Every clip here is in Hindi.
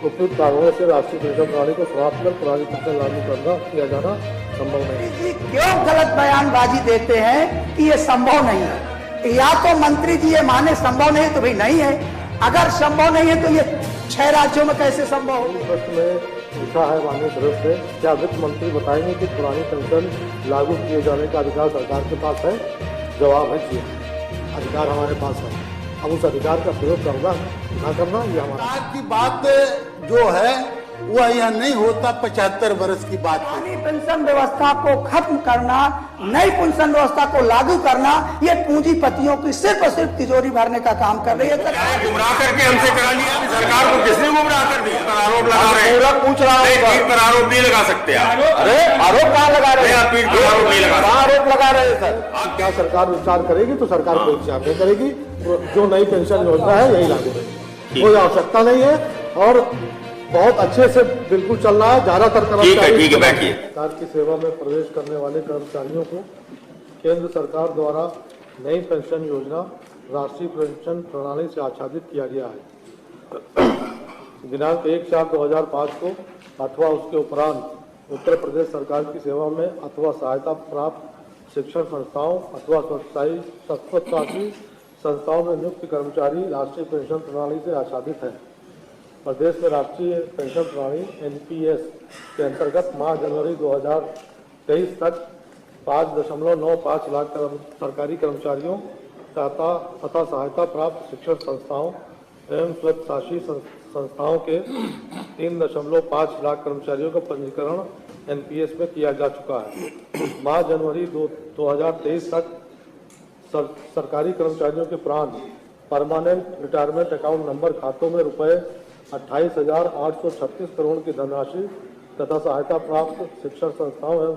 उपयुक्त कारणों से राष्ट्रीय पेंशन प्रणाली को समाप्त कर पुरानी पेंशन लागू करना किया जाना संभव नहीं है। क्यों गलत बयानबाजी देते हैं कि ये संभव नहीं है? या तो मंत्री जी ये माने संभव नहीं तो भाई नहीं है, अगर संभव नहीं है तो ये 6 राज्यों में कैसे संभव होगी? प्रश्न में पूछा है माननीय सदस्य से, क्या वित्त मंत्री बताएंगे कि पुरानी पेंशन लागू किए जाने का अधिकार सरकार के पास है? जवाब है जी, अधिकार हमारे पास है। अब उस अधिकार का प्रयोग करना ना करना ये हमारा की बात जो है वह यह नहीं होता 75 वर्ष की बात है। पुरानी पेंशन व्यवस्था को खत्म करना, नई पेंशन व्यवस्था को लागू करना, ये पूंजीपतियों की सिर्फ और सिर्फ तिजोरी भरने का काम कर रही है। गुमराह करके हमसे करा लिया, सरकार को किसने गुमराह कर दिया? पर आरोप लगा रहे हैं, पूछ रहा हूँ, पीठ पर आरोप नहीं लगा सकते आप। अरे आरोप कहाँ लगा रहे हैं? पीठ पर आरोप नहीं लगा, आरोप लगा रहे हैं सर। क्या सरकार विचार करेगी तो सरकार कोई विचार नहीं करेगी, जो नई पेंशन योजना है यही लागू करेगी, कोई आवश्यकता नहीं है और बहुत अच्छे से बिल्कुल चल रहा है। ज्यादातर कर्मचारी सरकार की सेवा में प्रवेश करने वाले कर्मचारियों को केंद्र सरकार द्वारा नई पेंशन योजना राष्ट्रीय पेंशन प्रणाली से आच्छादित किया गया है। दिनांक 1/4/2005 को अथवा उसके उपरांत उत्तर प्रदेश सरकार की सेवा में अथवा सहायता प्राप्त शिक्षण संस्थाओं अथवा स्वच्छासी संस्थाओं में नियुक्त कर्मचारी राष्ट्रीय पेंशन प्रणाली से आच्छादित है। प्रदेश में राष्ट्रीय पेंशन प्रणाली एनपीएस के अंतर्गत माह जनवरी 2023 तक 5.95 लाख सरकारी कर्मचारियों तथा सहायता प्राप्त शिक्षण संस्थाओं एवं स्वच्छासी संस्थाओं के 3.5 लाख कर्मचारियों का पंजीकरण एनपीएस में किया जा चुका है। माह जनवरी 2023 तक सरकारी कर्मचारियों के प्रांत परमानेंट रिटायरमेंट अकाउंट नंबर खातों में रुपए 28,836 करोड़ की धनराशि तथा सहायता प्राप्त शिक्षण संस्थाओं एवं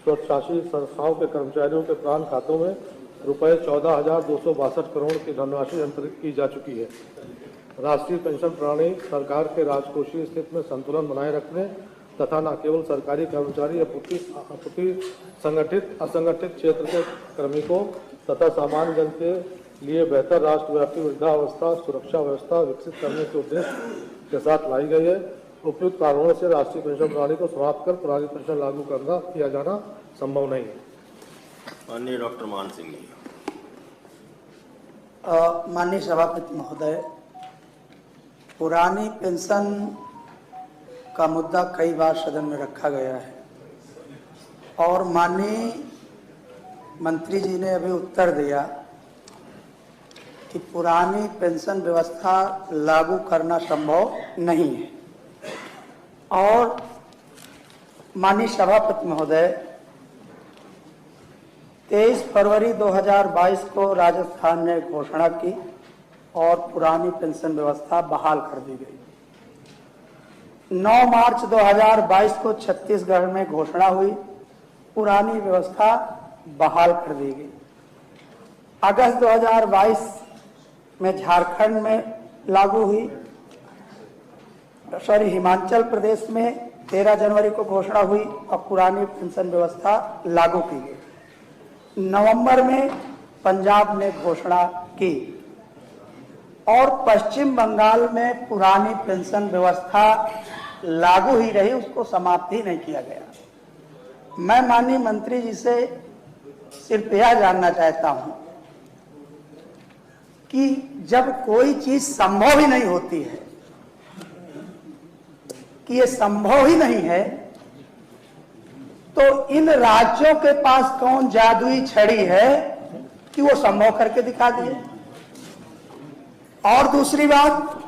स्वच्छासी संस्थाओं के कर्मचारियों के प्रांत खातों में रुपए 14,262 करोड़ की धनराशि अंतरित की जा चुकी है। राष्ट्रीय पेंशन प्रणाली सरकार के राजकोषीय स्थिति में संतुलन बनाए रखने तथा न केवल सरकारी कर्मचारी अपूर्ति संगठित असंगठित क्षेत्र के कार्मिकों तथा सामान्य जन के लिए बेहतर राष्ट्रव्यापी वृद्धावस्था सुरक्षा व्यवस्था विकसित करने के उद्देश्य के साथ लाई गई है। उपयुक्त कारणों से राष्ट्रीय पेंशन प्रणाली को समाप्त कर पुरानी पेंशन लागू करना किया जाना संभव नहीं है। माननीय डॉक्टर मान सिंह जी। माननीय सभापति महोदय, पुरानी पेंशन का मुद्दा कई बार सदन में रखा गया है और माननीय मंत्री जी ने अभी उत्तर दिया कि पुरानी पेंशन व्यवस्था लागू करना संभव नहीं है। और माननीय सभापति महोदय, 23 फरवरी 2022 को राजस्थान ने घोषणा की और पुरानी पेंशन व्यवस्था बहाल कर दी गई। 9 मार्च 2022 को छत्तीसगढ़ में घोषणा हुई, पुरानी व्यवस्था बहाल कर दी गई। अगस्त 2022 में झारखंड में लागू हुई, हिमाचल प्रदेश में 13 जनवरी को घोषणा हुई और पुरानी पेंशन व्यवस्था लागू की गई। नवंबर में पंजाब ने घोषणा की और पश्चिम बंगाल में पुरानी पेंशन व्यवस्था लागू ही रही, उसको समाप्त ही नहीं किया गया। मैं माननीय मंत्री जी से सिर्फ यह जानना चाहता हूं कि जब कोई चीज संभव ही नहीं होती है, कि ये संभव ही नहीं है, तो इन राज्यों के पास कौन जादुई छड़ी है कि वो संभव करके दिखा दिए। और दूसरी बात,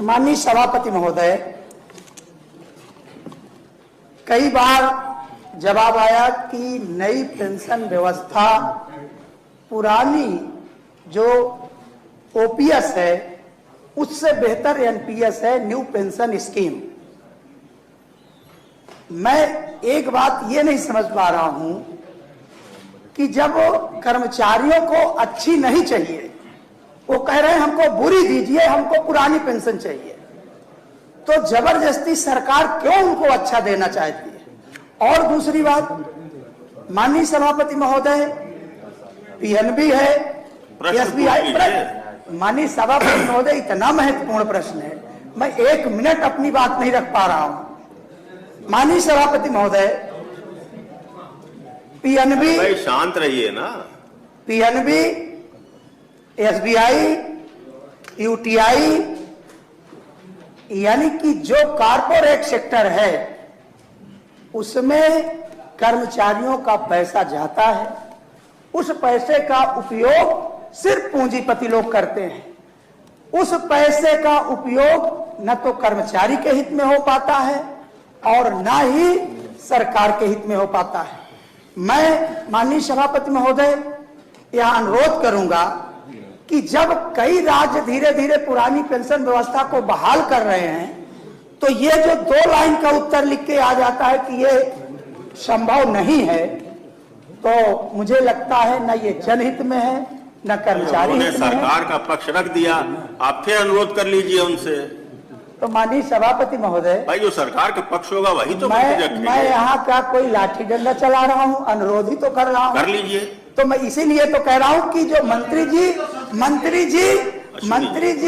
माननीय सभापति महोदय, कई बार जवाब आया कि नई पेंशन व्यवस्था पुरानी जो ओपीएस है उससे बेहतर एनपीएस है, न्यू पेंशन स्कीम। मैं एक बात ये नहीं समझ पा रहा हूं कि जब कर्मचारियों को अच्छी नहीं चाहिए, वो कह रहे हैं हमको बुरी दीजिए, हमको पुरानी पेंशन चाहिए, तो जबरदस्ती सरकार क्यों उनको अच्छा देना चाहती है। और दूसरी बात, माननीय सभापति महोदय, पीएनबी है, एसबीआई, माननीय सभापति महोदय, इतना महत्वपूर्ण प्रश्न है, मैं 1 मिनट अपनी बात नहीं रख पा रहा हूं। माननीय सभापति महोदय, पीएनबी, भाई शांत रहिए ना। पीएनबी, एसबीआई, यूटीआई, यानी कि जो कारपोरेट सेक्टर है उसमें कर्मचारियों का पैसा जाता है। उस पैसे का उपयोग सिर्फ पूंजीपति लोग करते हैं। उस पैसे का उपयोग न तो कर्मचारी के हित में हो पाता है और न ही सरकार के हित में हो पाता है। मैं माननीय सभापति महोदय यह अनुरोध करूंगा कि जब कई राज्य धीरे धीरे पुरानी पेंशन व्यवस्था को बहाल कर रहे हैं तो ये जो 2 लाइन का उत्तर लिख के आ जाता है कि ये संभव नहीं है, तो मुझे लगता है न ये जनहित में है न कर्मचारी हित में है। सरकार का पक्ष रख दिया, आप फिर अनुरोध कर लीजिए उनसे। तो माननीय सभापति महोदय, भाई जो सरकार का पक्ष होगा वही तो मैं यहाँ का कोई लाठी डंडा चला रहा हूँ, अनुरोध ही तो कर रहा हूँ। कर लीजिए। तो मैं इसीलिए तो कह रहा हूँ कि जो मंत्री जी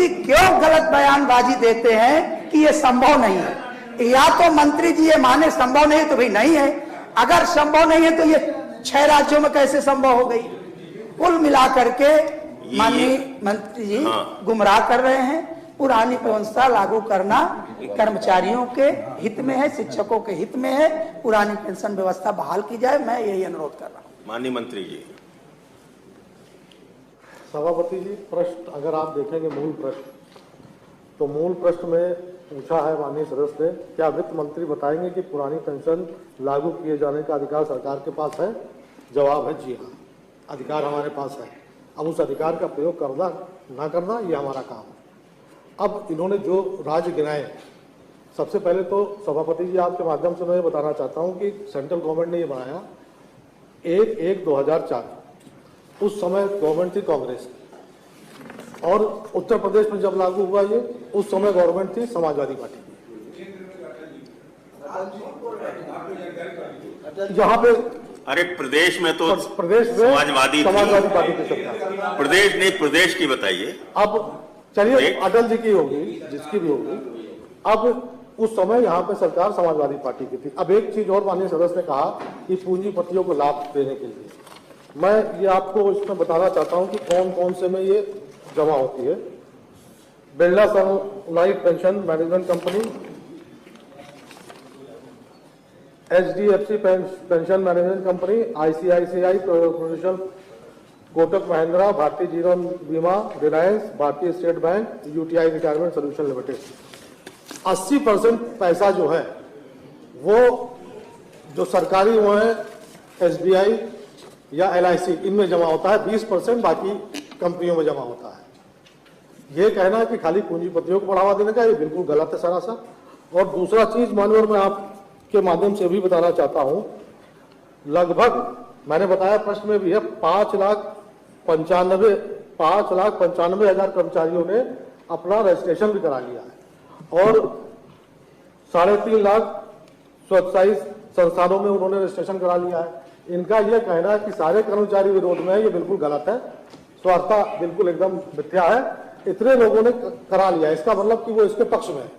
क्यों गलत बयानबाजी देते हैं कि ये संभव नहीं है। या तो मंत्री जी ये माने संभव नहीं है तो भाई नहीं है, अगर संभव नहीं है तो ये 6 राज्यों में कैसे संभव हो गई। कुल मिलाकर के माननीय मंत्री जी गुमराह कर रहे हैं। पुरानी व्यवस्था लागू करना कर्मचारियों के हित में है, शिक्षकों के हित में है। पुरानी पेंशन व्यवस्था बहाल की जाए, मैं यही अनुरोध कर रहा हूँ। माननीय मंत्री जी। सभापति जी, प्रश्न अगर आप देखेंगे मूल प्रश्न, तो मूल प्रश्न में पूछा है माननीय सदस्य ने, क्या वित्त मंत्री बताएंगे कि पुरानी पेंशन लागू किए जाने का अधिकार सरकार के पास है? जवाब है जी हाँ, अधिकार हमारे पास है। अब उस अधिकार का प्रयोग करना ना करना ये हमारा काम है। अब इन्होंने जो राज्य गिनाए, सबसे पहले तो सभापति जी आपके माध्यम से मैं ये बताना चाहता हूँ कि सेंट्रल गवर्नमेंट ने ये बनाया 1/1/2004, उस समय गवर्नमेंट थी कांग्रेस की, और उत्तर प्रदेश में जब लागू हुआ ये, उस समय गवर्नमेंट थी समाजवादी पार्टी की। यहाँ पे अरे प्रदेश में तो समाजवादी पार्टी की सरकार, प्रदेश नहीं, प्रदेश की बताइए। अब चलिए अटल जी की होगी, जिसकी भी होगी। अब उस समय यहाँ पे सरकार समाजवादी पार्टी की थी। अब एक चीज और माननीय सदस्य ने कहा कि पूंजीपतियों को लाभ देने के लिए, मैं ये आपको इसमें बताना चाहता हूँ कि कौन कौन से में ये जमा होती है। Birla Sun Life pension management company, HDFC pension management company, ICICI professional, Kotak Mahindra, Bharatiya Jeevan Bima, Reliance, Bharatiya State Bank, UTI retirement solution limited. 80% पैसा जो है वो जो सरकारी वो है SBI या LIC, इनमें जमा होता है। 20% बाकी कंपनियों में जमा होता है। ये कहना है कि खाली पूंजीपतियों को बढ़ावा देने का, ये बिल्कुल गलत है सरासर। और दूसरा चीज माननीय मैं आपके माध्यम से भी बताना चाहता हूं, लगभग मैंने बताया प्रश्न में भी है 5,95,000 कर्मचारियों ने अपना रजिस्ट्रेशन भी करा लिया है, और 3.5 लाख स्वच्छाई संस्थानों में उन्होंने रजिस्ट्रेशन करा लिया है। इनका यह कहना है कि सारे कर्मचारी विरोध में है, ये बिल्कुल गलत है। स्वार्थता बिल्कुल एकदम मिथ्या है। इतने लोगों ने करा लिया, इसका मतलब कि वो इसके पक्ष में है।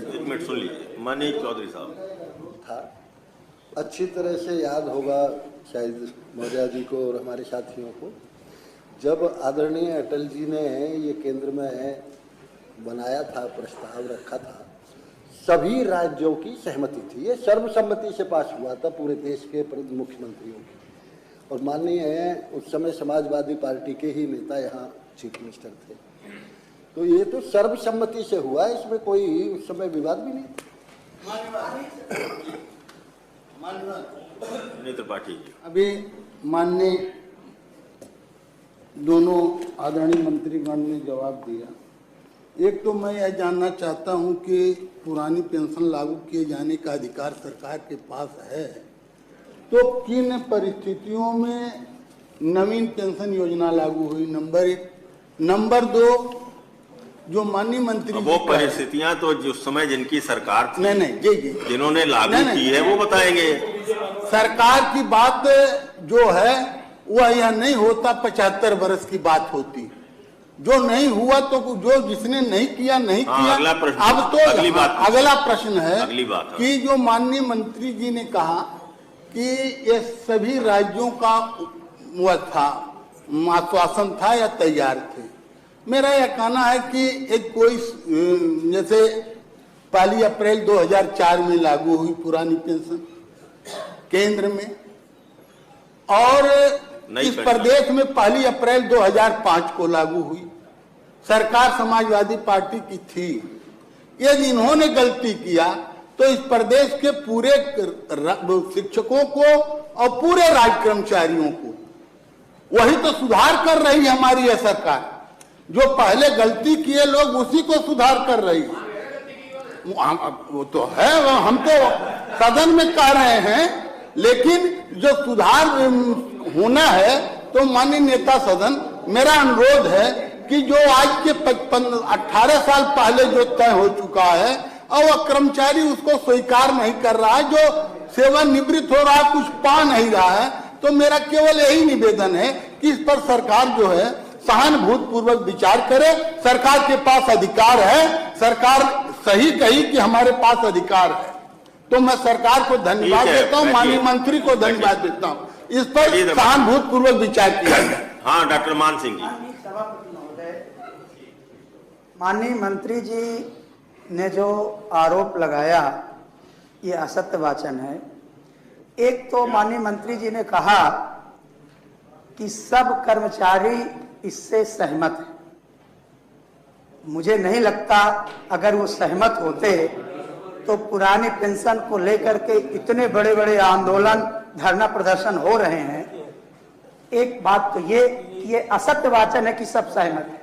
एक मिनट सुन लीजिए माननीय चौधरी साहब। था अच्छी तरह से याद होगा शायद मौर्य जी को और हमारे साथियों को, जब आदरणीय अटल जी ने ये केंद्र में बनाया था, प्रस्ताव रखा था, सभी राज्यों की सहमति थी। ये सर्वसम्मति से पास हुआ था पूरे देश के मुख्यमंत्रियों की, और माननीय उस समय समाजवादी पार्टी के ही नेता यहाँ चीफ मिनिस्टर थे। तो ये तो सर्वसम्मति से हुआ, इसमें कोई उस समय विवाद भी नहीं त्रिपाठी जी। अभी माननीय दोनों आदरणीय मंत्रीगण ने जवाब दिया। एक तो मैं यह जानना चाहता हूं कि पुरानी पेंशन लागू किए जाने का अधिकार सरकार के पास है, तो किन परिस्थितियों में नवीन पेंशन योजना लागू हुई? नंबर 1। नंबर 2, जो माननीय मंत्री, वो परिस्थितियां तो जिस समय जिनकी सरकार थी, नहीं जी जिन्होंने लागू की है वो बताएंगे। सरकार की बात जो है वह यह नहीं होता, 75 वर्ष की बात होती। जो नहीं हुआ तो जो जिसने नहीं किया नहीं किया। अगला प्रश्न, अब तो अगला प्रश्न है कि जो माननीय मंत्री जी ने कहा कि ये सभी राज्यों का वह था, आश्वासन था या तैयार थे। मेरा यह कहना है कि एक कोई जैसे 1 अप्रैल 2004 में लागू हुई पुरानी पेंशन केंद्र में, और इस प्रदेश में 1 अप्रैल 2005 को लागू हुई। सरकार समाजवादी पार्टी की थी। यदि इन्होंने गलती किया तो इस प्रदेश के पूरे शिक्षकों को और पूरे राज कर्मचारियों को, वही तो सुधार कर रही है हमारी यह सरकार। जो पहले गलती किए लोग उसी को सुधार कर रही है। वो तो है, हम तो सदन में कह रहे हैं, लेकिन जो सुधार होना है तो माननीय नेता सदन, मेरा अनुरोध है कि जो आज के 18 साल पहले जो तय हो चुका है और वह कर्मचारी उसको स्वीकार नहीं कर रहा है, जो सेवानिवृत्त हो रहा है, कुछ पा नहीं रहा है, तो मेरा केवल यही निवेदन है कि इस पर सरकार जो है सहानुभूति पूर्वक विचार करे। सरकार के पास अधिकार है, सरकार सही कही कि हमारे पास अधिकार है, तो मैं सरकार को धन्यवाद देता हूँ, माननीय मंत्री को धन्यवाद देता हूँ। इस पर सहानुभूति पूर्वक विचार किया जाए। हाँ, डॉक्टर मान सिंह जी। माननीय मंत्री जी ने जो आरोप लगाया ये असत्य वाचन है। एक तो माननीय मंत्री जी ने कहा कि सब कर्मचारी इससे सहमत हैं। मुझे नहीं लगता अगर वो सहमत होते तो पुरानी पेंशन को लेकर के इतने बड़े बड़े आंदोलन धरना प्रदर्शन हो रहे हैं। एक बात तो ये असत्य वाचन है कि सब सहमत है।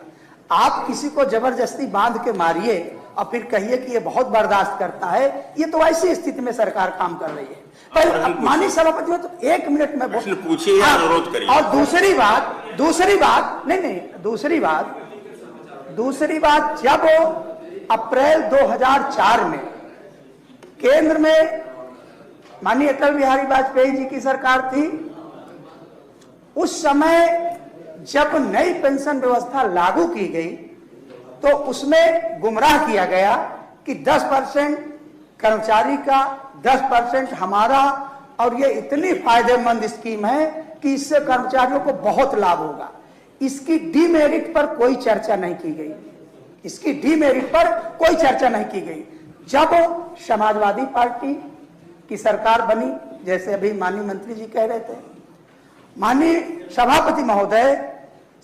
आप किसी को जबरदस्ती बांध के मारिए और फिर कहिए कि ये बहुत बर्दाश्त करता है, ये तो ऐसी स्थिति में सरकार काम कर रही है। पर माननीय सभापति में तो 1 मिनट में पूछिए या अनुरोध करिए। और दूसरी बात जब अप्रैल 2004 में केंद्र में माननीय अटल बिहारी वाजपेयी जी की सरकार थी, उस समय जब नई पेंशन व्यवस्था लागू की गई तो उसमें गुमराह किया गया कि 10% कर्मचारी का 10% हमारा, और ये इतनी फायदेमंद स्कीम है कि इससे कर्मचारियों को बहुत लाभ होगा। इसकी डीमेरिट पर कोई चर्चा नहीं की गई, इसकी डीमेरिट पर कोई चर्चा नहीं की गई। जब समाजवादी पार्टी की सरकार बनी, जैसे अभी माननीय मंत्री जी कह रहे थे, माननीय सभापति महोदय,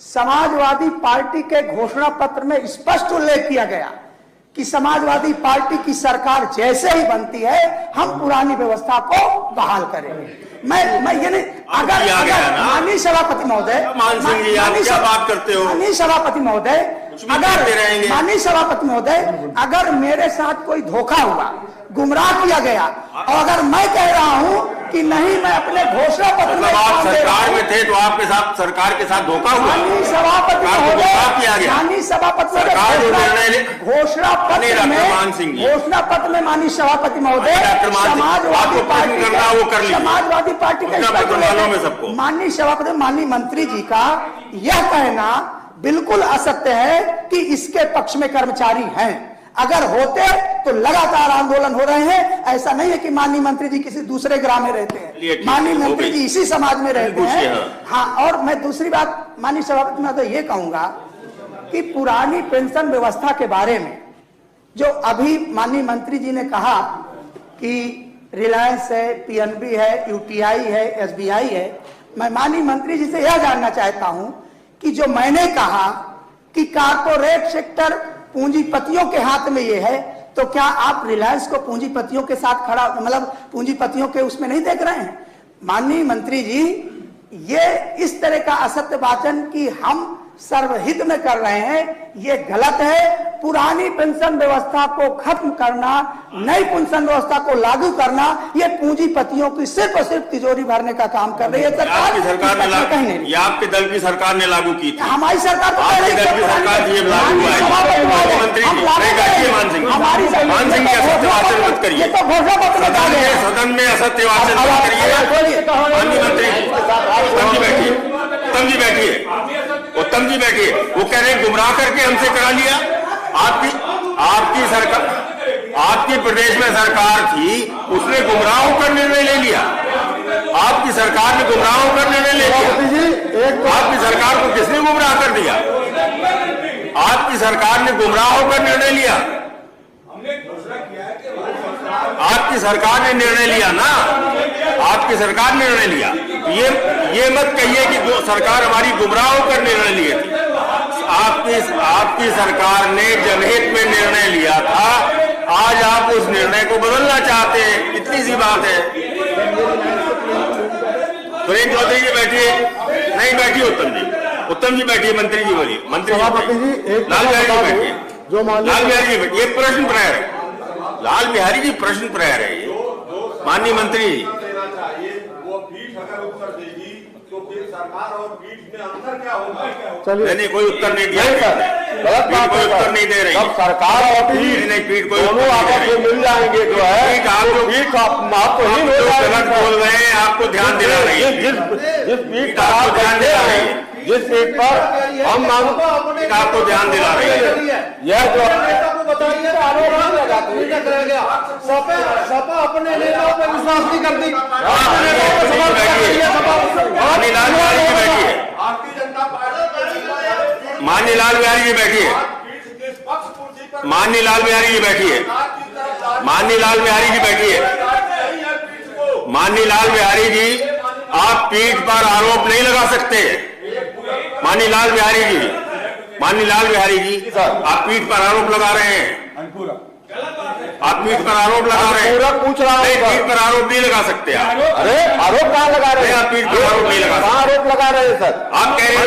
समाजवादी पार्टी के घोषणा पत्र में स्पष्ट उल्लेख किया गया कि समाजवादी पार्टी की सरकार जैसे ही बनती है हम पुरानी व्यवस्था को बहाल करेंगे। मैं ये नहीं, अगर माननीय सभापति महोदय, माननीय सभापति महोदय, अगर मेरे साथ कोई धोखा हुआ, गुमराह किया गया, और अगर मैं कह रहा हूं कि नहीं मैं अपने घोषणा पत्र में सरकार में थे तो आपके साथ सरकार के साथ धोखा हुआ, माननीय सभापति घोषणा पत्र में माननीय सभापति महोदय समाजवादी पार्टी के माननीय सभापति माननीय मंत्री जी का यह कहना बिल्कुल असत्य है कि इसके पक्ष में कर्मचारी हैं। अगर होते तो लगातार आंदोलन हो रहे हैं। ऐसा नहीं है कि माननीय मंत्री जी किसी दूसरे ग्राम में रहते हैं, माननीय मंत्री जी इसी समाज में रहते हैं। हाँ, और मैं दूसरी बात माननीय सभापति में तो ये कहूंगा कि पुरानी पेंशन व्यवस्था के बारे में जो अभी माननीय मंत्री जी ने कहा कि रिलायंस है, पीएनबी है, यूटीआई है, एसबीआई है, मैं माननीय मंत्री जी से यह जानना चाहता हूं कि जो मैंने कहा कि कारपोरेट सेक्टर पूंजीपतियों के हाथ में ये है, तो क्या आप रिलायंस को पूंजीपतियों के साथ खड़ा, मतलब पूंजीपतियों के उसमें नहीं देख रहे हैं? माननीय मंत्री जी, ये इस तरह का असत्य वाचन कि हम सर्वहित में कर रहे हैं, ये गलत है। पुरानी पेंशन व्यवस्था को खत्म करना, नई पेंशन व्यवस्था को लागू करना, ये पूंजीपतियों की सिर्फ और सिर्फ तिजोरी भरने का काम कर रही है सरकार। ये आपके दल की सरकार ने लागू की थी, हमारी सरकार तो हमारी सदन में असत्य वाचन मत करिए। माननीय मंत्री बैठिए। उत्तम जी बैठिए, उत्तम जी बैठिए। वो कह रहे गुमराह करके हमसे करा लिया। आपकी सरकार, आपकी प्रदेश में सरकार थी, उसने गुमराह होकर निर्णय ले लिया। आपकी सरकार ने गुमराह होकर निर्णय ले लिया। आपकी सरकार को किसने गुमराह कर दिया? आपकी सरकार ने गुमराह होकर निर्णय लिया। आपकी सरकार ने निर्णय लिया ना, आपकी सरकार ने निर्णय लिया। ये मत कहिए कि सरकार हमारी गुमराह होकर निर्णय लिए थी। आपकी सरकार ने जनहित में निर्णय लिया था, आज आप उस निर्णय को बदलना चाहते हैं, इतनी सी बात है। सुरेंद्र चौधरी जी बैठिए, नहीं बैठिए उत्तम जी बैठिए, मंत्री जी बोलिए, मंत्री जी लाल बिहारी जी बैठिए, लाल बिहारी जी बैठिए। ये प्रश्न प्रहर है, लाल बिहारी जी प्रश्न प्रहर है। ये माननीय मंत्री जी, वो पीठ अगर उत्तर देगी तो फिर सरकार और पीठ में अंतर क्या होगा? नहीं, कोई उत्तर नहीं दिया, गलत बात, कोई उत्तर नहीं दे रही। जब सरकार और पीठ नहीं, पीठ कोई दोनों आपस में मिल जाएंगे जो है, पीठ महत्वहीन हो जाएगी। गलत बोल रहे हैं, आपको ध्यान दिला रही है। जिस पीठ का आप ध्यान दिला रही है, जिस पीठ पर हम आपको ध्यान दिला रही है, यह जो बताइए आरोप लगाते सपा अपने नेताओं पर विश्वास नहीं करती। माननीय लाल बिहारी जी बैठिए, माननीय लाल बिहारी जी बैठिए, माननीय लाल बिहारी जी बैठिए, माननीय लाल बिहारी जी बैठिए, माननीय लाल बिहारी जी, आप पीठ पर आरोप नहीं लगा सकते। माननीय लाल बिहारी जी, माननीय लाल बिहारी जी, आप पीठ पर आरोप लगा रहे हैं, आप पीठ पर आरोप लगा रहे हैं। पूरा पूछ रहा हूँ, पीठ पर आरोप नहीं लगा सकते आप। अरे आरोप कहाँ लगा रहे हैं? आप पीठ पर आरोप नहीं लगा सकते। आरोप लगा रहे हैं सर? आप कह रहे हैं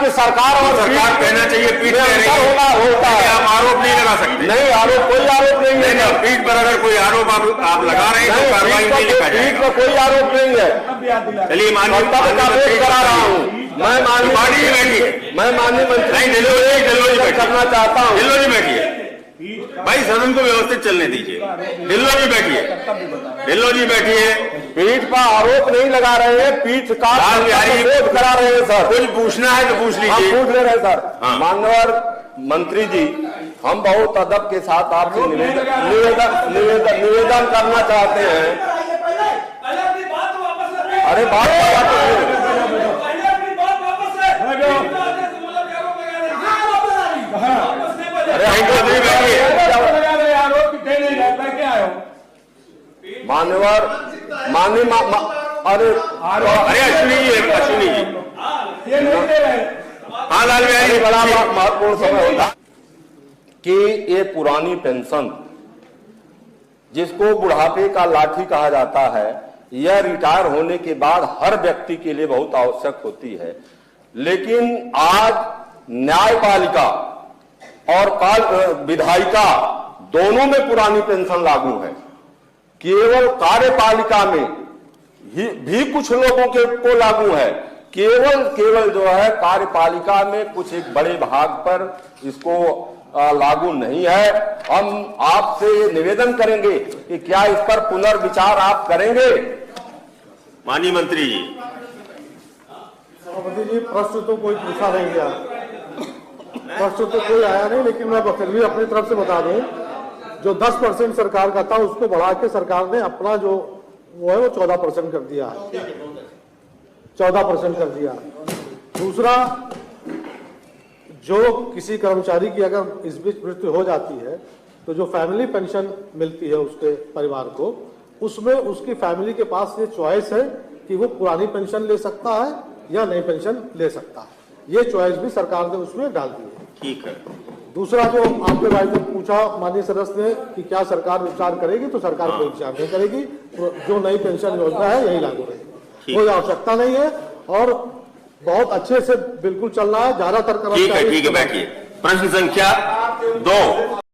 कि सरकार और सरकार कहना चाहिए पीठ कह रही है, होता है, आप आरोप नहीं लगा सकते। नहीं, आरोप कोई आरोप नहीं है। पीठ पर अगर कोई आरोप आप लगा रहे हैं तो कार्रवाई नहीं लिखा जाएगा। पीठ पर कोई आरोप नहीं है। चलिए माननीय मंत्री करा रहा हूँ मैं, माननीय बैठिए, मैं माननीय मंत्री ढिल्लो जी करना चाहता हूँ। ढिल्लो जी बैठिए भाई, सदन को व्यवस्थित चलने दीजिए। ढिल्लो जी बैठिए, ढिल्लो जी बैठिए। पीठ पर आरोप नहीं लगा रहे हैं, पीठ का विरोध करा रहे हैं सर। कुछ पूछना है तो पूछ लीजिए। हम पूछ ले रहे हैं सर। हाँ। माननीय मंत्री जी, हम बहुत अदब के साथ आपसे निवेदन करना चाहते हैं। अरे बात मान्यवर अरे अश्विनी जी हाँ, लाल बिहारी, बड़ा महत्वपूर्ण समय होता कि ये पुरानी पेंशन जिसको बुढ़ापे का लाठी कहा जाता है, यह रिटायर होने के बाद हर व्यक्ति के लिए बहुत आवश्यक होती है। लेकिन आज न्यायपालिका और विधायिका दोनों में पुरानी पेंशन लागू है। केवल कार्यपालिका में भी कुछ लोगों को लागू है, केवल जो है कार्यपालिका में कुछ एक बड़े भाग पर इसको लागू नहीं है। हम आपसे निवेदन करेंगे कि क्या इस पर पुनर्विचार आप करेंगे? माननीय मंत्री जी। सभापति जी, प्रश्न तो कोई पूछा नहीं गया, प्रश्न तो कोई आया नहीं, लेकिन मैं फिर भी अपनी तरफ से बता दूं, जो 10% सरकार का था उसको बढ़ा के सरकार ने अपना जो वो है वो 14% कर दिया, 14% कर दिया। दूसरा, जो किसी कर्मचारी की अगर इस बीच मृत्यु हो जाती है तो जो फैमिली पेंशन मिलती है उसके परिवार को, उसमें उसकी फैमिली के पास ये चॉइस है कि वो पुरानी पेंशन ले सकता है या नई पेंशन ले सकता है। ये चॉइस भी सरकार ने उसमें डाल दी है। ठीक है। दूसरा, जो आपके भाई ने पूछा माननीय सदस्य ने कि क्या सरकार विचार करेगी, तो सरकार कोई विचार नहीं करेगी। जो नई पेंशन योजना है यही लागू रहेगी, कोई आवश्यकता नहीं है और बहुत अच्छे से बिल्कुल चल रहा है। ज्यादातर ठीक है, बैठिए। प्रश्न संख्या 2।